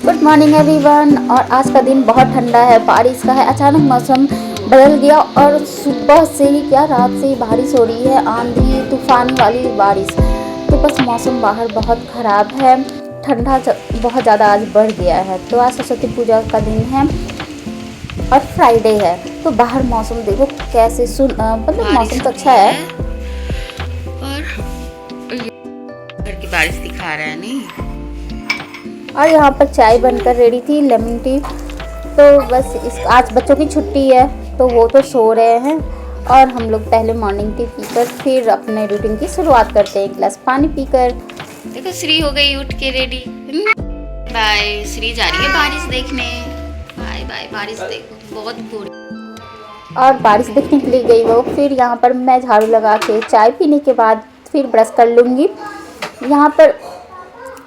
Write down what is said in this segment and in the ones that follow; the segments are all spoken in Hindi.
Good morning everyone. और आज का दिन बहुत ठंडा है, बारिश का है। अचानक मौसम बदल गया और सुबह से ही क्या रात से ही बारिश हो रही है, आंधी तूफान वाली बारिश। तो बस मौसम बाहर बहुत ख़राब है, ठंडा बहुत ज़्यादा आज बढ़ गया है। तो आज सरस्वती पूजा का दिन है और फ्राइडे है, तो बाहर मौसम देखो कैसे मतलब मौसम तो अच्छा है और घर की बारिश दिखा रहा है नहीं। और यहाँ पर चाय बनकर रेडी थी, लेमन टी। तो बस आज बच्चों की छुट्टी है तो वो तो सो रहे हैं और हम लोग पहले मॉर्निंग टी पीकर फिर अपने रूटीन की शुरुआत करते हैं, एक गिलास पानी पीकर। देखो श्री हो गई उठ के रेडी। बाय, श्री जा रही है बारिश देखने। बाय बाय, बारिश देखो बहुत बुरी। और बारिश देखने के लिए गई वो। फिर यहाँ पर मैं झाड़ू लगा के चाय पीने के बाद फिर ब्रश कर लूँगी। यहाँ पर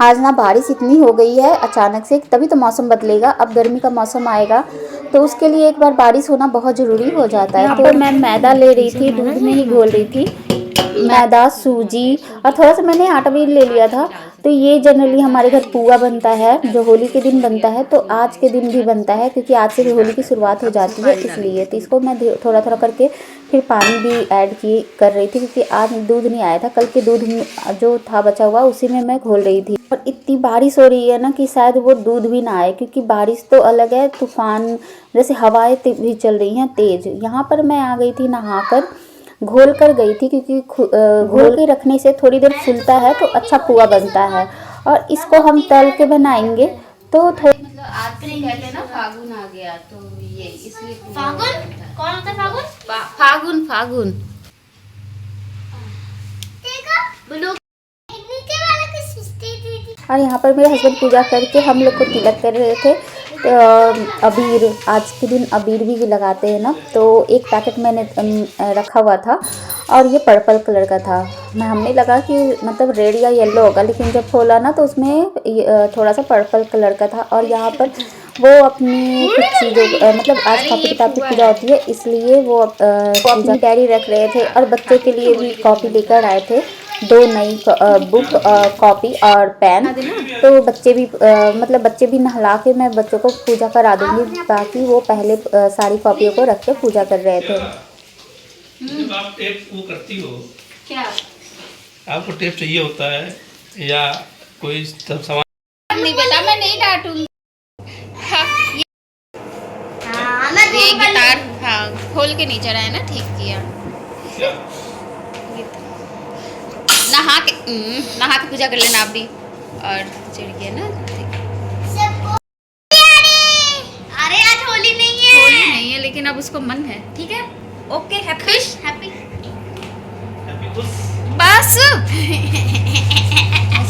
आज ना बारिश इतनी हो गई है अचानक से, तभी तो मौसम बदलेगा। अब गर्मी का मौसम आएगा तो उसके लिए एक बार बारिश होना बहुत ज़रूरी हो जाता है। तो मैं मैदा ले रही थी, दूध में ही घोल रही थी, मैदा, सूजी और थोड़ा सा मैंने आटा भी ले लिया था। तो ये जनरली हमारे घर पुआ बनता है जो होली के दिन बनता है, तो आज के दिन भी बनता है क्योंकि आज से होली की शुरुआत हो जाती है, इसलिए। तो इसको मैं थोड़ा थोड़ा करके फिर पानी भी ऐड कर रही थी क्योंकि आज दूध नहीं आया था, कल के दूध जो था बचा हुआ उसी में मैं घोल रही थी। और इतनी बारिश हो रही है ना कि शायद वो दूध भी ना आए, क्योंकि बारिश तो अलग है, तूफान जैसे हवाएं भी चल रही हैं तेज़। यहाँ पर मैं आ गई थी नहाकर, घोल कर गई थी क्योंकि घोल के रखने से थोड़ी देर फूलता है तो अच्छा पुआ बनता है। और इसको हम तल के बनाएंगे तो मतलब आज नहीं कहते ना, फागुन आ गया तो ये इसलिए। फागुन कौन होता है? फागुन फागुन फागुन और यहाँ पर मेरे हस्बैंड पूजा करके हम लोग को तिलक कर रहे थे। तो अबीर, आज के दिन अबीर भी लगाते हैं ना, तो एक पैकेट मैंने रखा हुआ था और ये पर्पल कलर का था। हमने लगा कि मतलब रेड या येलो होगा, लेकिन जब खोला ना तो उसमें थोड़ा सा पर्पल कलर का था। और यहाँ पर वो अपनी कुछ चीज़ों मतलब आज कॉपी किताब की पूजा होती है, इसलिए वो अपनी डायरी रख रहे थे और बच्चे के लिए भी कॉपी लेकर आए थे, 2 नई बुक, कॉपी और पेन। तो बच्चे भी मतलब बच्चे भी नहला के मैं बच्चों को पूजा करा दूँगी, ताकि वो पहले सारी कॉपियों को रख के पूजा कर रहे थे। आप टेप वो करती हो क्या? आपको टेप चाहिए होता है या कोई सामान? नहीं बेटा, मैं नहीं डांटूंगी। हाँ, ये गिटार हाँ खोल के नीचे रहा है ना, ठीक किया। नहा के पूजा कर लेना आप भी। और चिढ़ गया ना, अरे आज होली नहीं है। होली नहीं है लेकिन अब उसको मन है, ठीक है। ओके, हैप्पी हैप्पी बस बस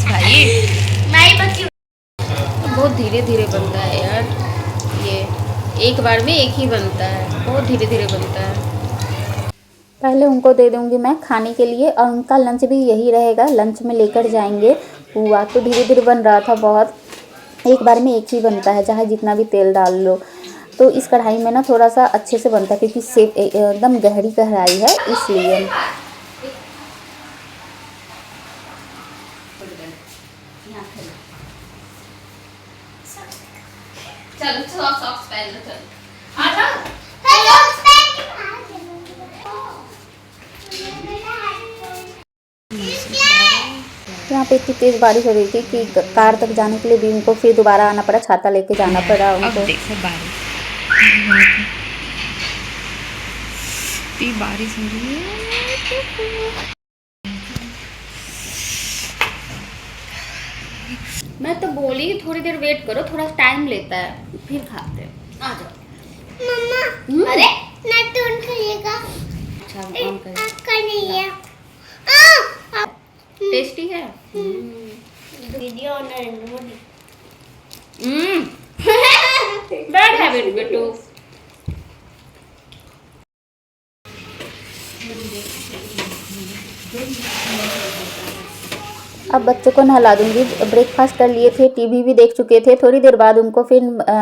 भाई, मैं ही बची। बहुत धीरे धीरे बनता है यार, ये एक बार में एक ही बनता है, बहुत धीरे धीरे बनता है। पहले उनको दे दूंगी मैं खाने के लिए, और उनका लंच भी यही रहेगा, लंच में लेकर जाएंगे पुआ। तो धीरे धीरे बन रहा था बहुत, एक बार में एक ही बनता है चाहे जितना भी तेल डाल लो। तो इस कढ़ाई में ना थोड़ा सा अच्छे से बनता है क्योंकि सेप एकदम गहरी कढ़ाई है, इसलिए। चलो सॉक्स पहन लो, चलो आ जाओ। यहाँ पे इतनी तेज़ बारिश हो रही थी कि कार तक जाने के लिए भी उनको फिर दोबारा आना पड़ा, छाता लेके जाना पड़ा उनको। अब देखो बारिश, इतनी बारिश हो रही है। मैं तो बोली थोड़ी देर वेट करो, थोड़ा टाइम लेता है, फिर खाते हैं। आ जाओ मम्मा। अरे नेट ऑन करिएगा। अच्छा ऑन कर। आपका नहीं है। टेस्टी है। Video on Narendra Modi. Bad habit बेटू। अब बच्चों को नहला दूंगी। ब्रेकफास्ट कर लिए थे, टीवी भी देख चुके थे। थोड़ी देर बाद उनको फिर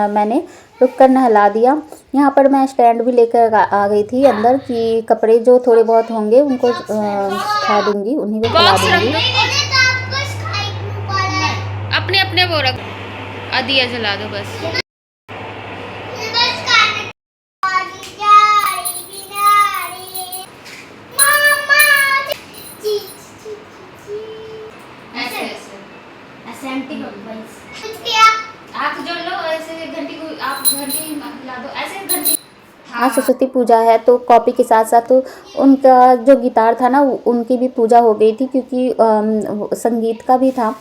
मैंने रुक कर नहला दिया। यहाँ पर मैं स्टैंड भी लेकर आ गई थी अंदर कि कपड़े जो थोड़े बहुत होंगे उनको खा दूंगी, उन्हीं में खिला दूंगी। अपने अपने वो रख, दिया जला दो बस। बस खाने वाली जारी बिनारी मामा जी ऐसे ऐसे एसेंटी कुछ किया आँख जोड़ लो, ऐसे घंटी को आप घंटी हिला दो, ऐसे घंटी। आज सरस्वती पूजा है तो कॉपी के साथ साथ तो उनका जो गिटार था ना उनकी भी पूजा हो गई थी, क्योंकि संगीत का भी था।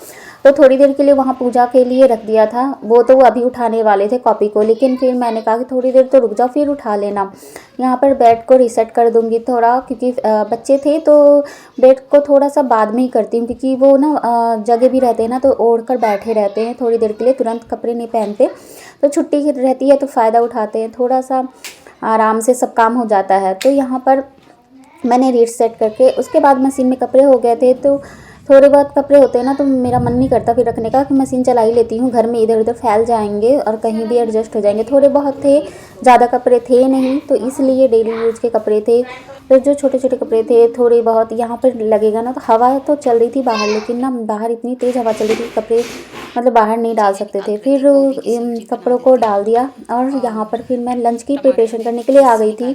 तो थोड़ी देर के लिए वहाँ पूजा के लिए रख दिया था। वो तो अभी उठाने वाले थे कॉपी को, लेकिन फिर मैंने कहा कि थोड़ी देर तो रुक जाओ फिर उठा लेना। यहाँ पर बेड को रीसेट कर दूँगी थोड़ा, क्योंकि बच्चे थे तो बेड को थोड़ा सा बाद में ही करती हूँ, क्योंकि वो ना जगह भी रहते हैं ना तो ओढ़ कर बैठे रहते हैं थोड़ी देर के लिए, तुरंत कपड़े नहीं पहनते। तो छुट्टी रहती है तो फ़ायदा उठाते हैं, थोड़ा सा आराम से सब काम हो जाता है। तो यहाँ पर मैंने रीड सेट करके उसके बाद मशीन में कपड़े हो गए थे, तो थोड़े बहुत कपड़े होते हैं ना तो मेरा मन नहीं करता फिर रखने का, कि मशीन चला ही लेती हूँ, घर में इधर उधर फैल जाएंगे और कहीं भी एडजस्ट हो जाएंगे। थोड़े बहुत थे, ज़्यादा कपड़े थे नहीं, तो इसलिए डेली यूज के कपड़े थे। तो जो छोटे छोटे कपड़े थे थोड़े बहुत यहाँ पर लगेगा ना, तो हवा तो चल रही थी बाहर, लेकिन ना बाहर इतनी तेज़ हवा चल रही थी कपड़े मतलब बाहर नहीं डाल सकते थे। फिर इन कपड़ों को डाल दिया और यहाँ पर फिर मैं लंच की प्रिपरेशन करने के लिए आ गई थी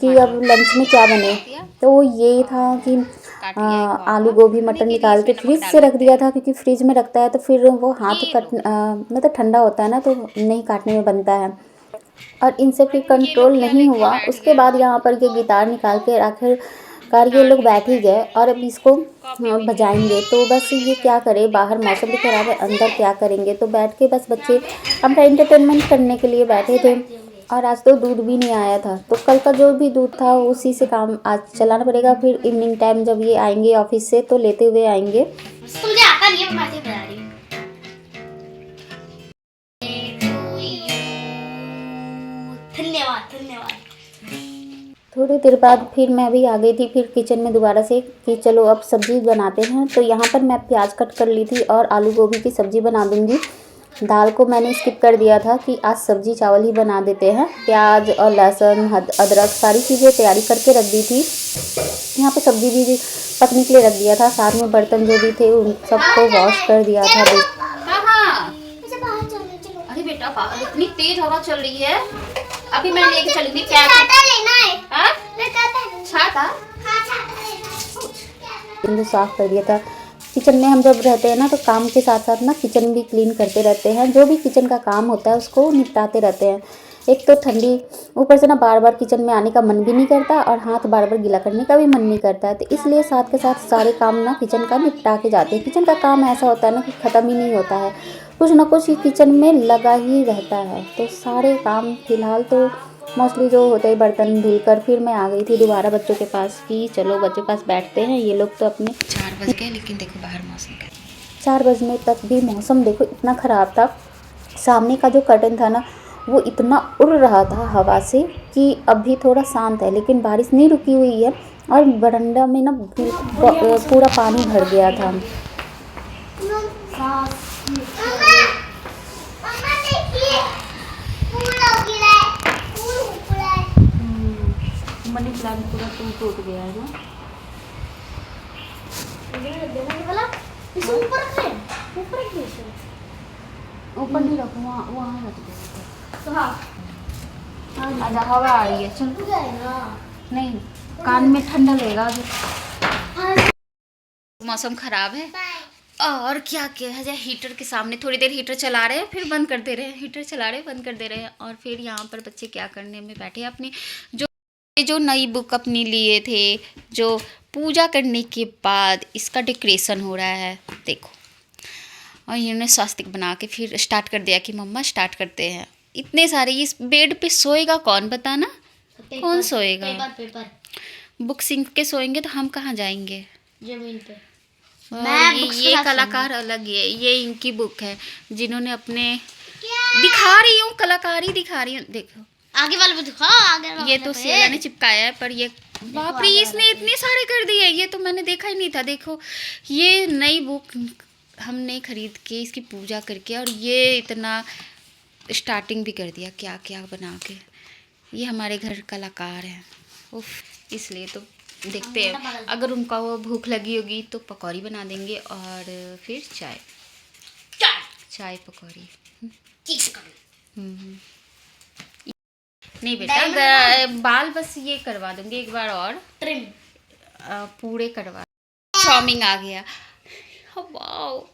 कि अब लंच में क्या बने। तो वो ये था कि आलू गोभी मटर निकाल के फ्रिज से रख दिया था, क्योंकि फ्रिज में रखता है तो फिर वो हाथ कट मतलब ठंडा होता है ना तो नहीं काटने में बनता है, और इनसे फिर कंट्रोल नहीं हुआ। उसके बाद यहाँ पर ये गिटार निकाल के आखिरकार ये लोग बैठ ही गए और अब इसको बजाएंगे। तो बस ये क्या करें, बाहर मौसम भी ख़राब है, अंदर क्या करेंगे, तो बैठ के बस बच्चे अपना एंटरटेनमेंट करने के लिए बैठे थे। और आज तो दूध भी नहीं आया था, तो कल का जो भी दूध था उसी से काम आज चलाना पड़ेगा। फिर इवनिंग टाइम जब ये आएंगे ऑफिस से तो लेते हुए आएंगे। मुझे आता नहीं है, मैं ऐसे बता रही हूँ। धन्यवाद धन्यवाद। थोड़ी देर बाद फिर मैं भी आ गई थी फिर किचन में दोबारा से कि चलो अब सब्ज़ी बनाते हैं। तो यहाँ पर मैं प्याज कट कर ली थी और आलू गोभी की सब्ज़ी बना दूँगी। दाल को मैंने स्किप कर दिया था कि आज सब्ज़ी चावल ही बना देते हैं। प्याज और लहसुन अदरक सारी चीज़ें तैयारी करके रख दी थी। यहाँ पे सब्ज़ी भी पकने के लिए रख दिया था, साथ में बर्तन जो भी थे उन सबको वॉश कर दिया था। अरे बेटा बाहर इतनी तेज हवा चल रही है, अभी मैं लेके चलूंगी। क्या छाता लेना है? हाँ? छाता? छाता साफ कर दिया था। किचन में हम जब रहते हैं ना तो काम के साथ साथ ना किचन भी क्लीन करते रहते हैं, जो भी किचन का काम होता है उसको निपटाते रहते हैं। एक तो ठंडी ऊपर से ना बार बार किचन में आने का मन भी नहीं करता और हाथ बार बार गीला करने का भी मन नहीं करता है, तो इसलिए साथ के साथ सारे काम ना किचन का निपटा के जाते हैं। किचन का काम ऐसा होता है ना कि ख़त्म ही नहीं होता है, कुछ ना कुछ किचन में लगा ही रहता है। तो सारे काम फिलहाल तो मोस्टली जो होते हैं बर्तन धुलकर फिर मैं आ गई थी दोबारा बच्चों के पास कि चलो बच्चों के पास बैठते हैं। ये लोग तो अपने 4 बज गए, लेकिन देखो बाहर मौसम का 4 बजने तक भी मौसम देखो इतना ख़राब था। सामने का जो कर्टन था ना वो इतना उड़ रहा था हवा से कि अभी थोड़ा शांत है, लेकिन बारिश नहीं रुकी हुई है और बरंडा में ना पूरा पानी भर गया था। मम्मा देखिए, फूल हो गिरा है, फूल उखड़ा है। मनी प्लांट पूरा टूट गया है ना। इसे ऊपर रखें, ऊपर रखिए इसे। ऊपर नहीं रखो, वहाँ रख दो। हाँ आजा, हवा आ रही है, चल। हो जाएगा। नहीं कान में ठंडा लगेगा अभी। मौसम खराब है और क्या किया जाए, हीटर के सामने थोड़ी देर हीटर चला रहे हैं फिर बंद कर दे रहे हैं, हीटर चला रहे हैं बंद कर दे रहे हैं। और फिर यहाँ पर बच्चे क्या करने में बैठे हैं, अपनी जो नई बुक अपनी लिए थे, जो पूजा करने के बाद इसका डेकोरेशन हो रहा है देखो। और इन्होंने स्वास्तिक बना के फिर स्टार्ट कर दिया कि मम्मा स्टार्ट करते हैं। इतने सारे, इस बेड पे सोएगा कौन बताना, कौन सोएगा? पेपर बुक सिंक के सोएंगे तो हम कहाँ जाएंगे, जमीन पे। और ये कलाकार अलग है, ये इनकी बुक है जिन्होंने अपने दिखा रही हूँ, कलाकारी दिखा रही हूँ। देखो आगे वाले दिखाओ, आगे वाले ये तो सेला ने चिपकाया है, पर ये बाप रे इसने इतने सारे कर दिए, ये तो मैंने देखा ही नहीं था। देखो ये नई बुक हमने खरीद के इसकी पूजा करके और ये इतना स्टार्टिंग भी कर दिया क्या क्या बना के। ये हमारे घर कलाकार हैं, उफ, इसलिए तो देखते हैं अगर उनका वो भूख लगी होगी तो पकौड़ी बना देंगे और फिर चाय। चाय पकौड़ी। चीज कर नहीं बेटा, बाल बस ये करवा दूंगी एक बार और, ट्रिम पूरे करवा। चाउमीन आ गया, वाओ।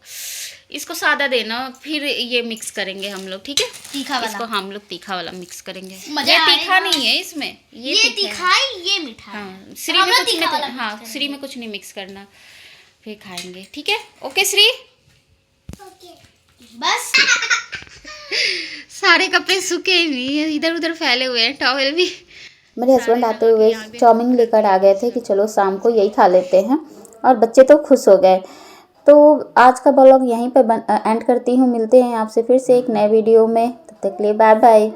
इसको सादा देना, फिर ये मिक्स करेंगे हम लोग, ठीक है? तीखा वाला। इसको हम लोग तीखा वाला मिक्स करेंगे। मजा ये आएगा। तीखा नहीं है इसमें, ये तीखा है, ये मीठा है। हाँ, श्री हम में लोग कुछ तीखा वाला नहीं, mix हाँ करेंगे। श्री में कुछ नहीं मिक्स करना, फिर खाएंगे, ठीक है? ओके श्री। बस सारे कपड़े सूखे नहीं है, इधर उधर फैले हुए हैं, टॉवेल भी। मेरे हस्बैंड आते हुए चाउमीन लेकर आ गए थे कि चलो शाम को यही खा लेते हैं, और बच्चे तो खुश हो गए। तो आज का ब्लॉग यहीं पर एंड करती हूँ। मिलते हैं आपसे फिर से एक नए वीडियो में, तब तक के लिए बाय बाय।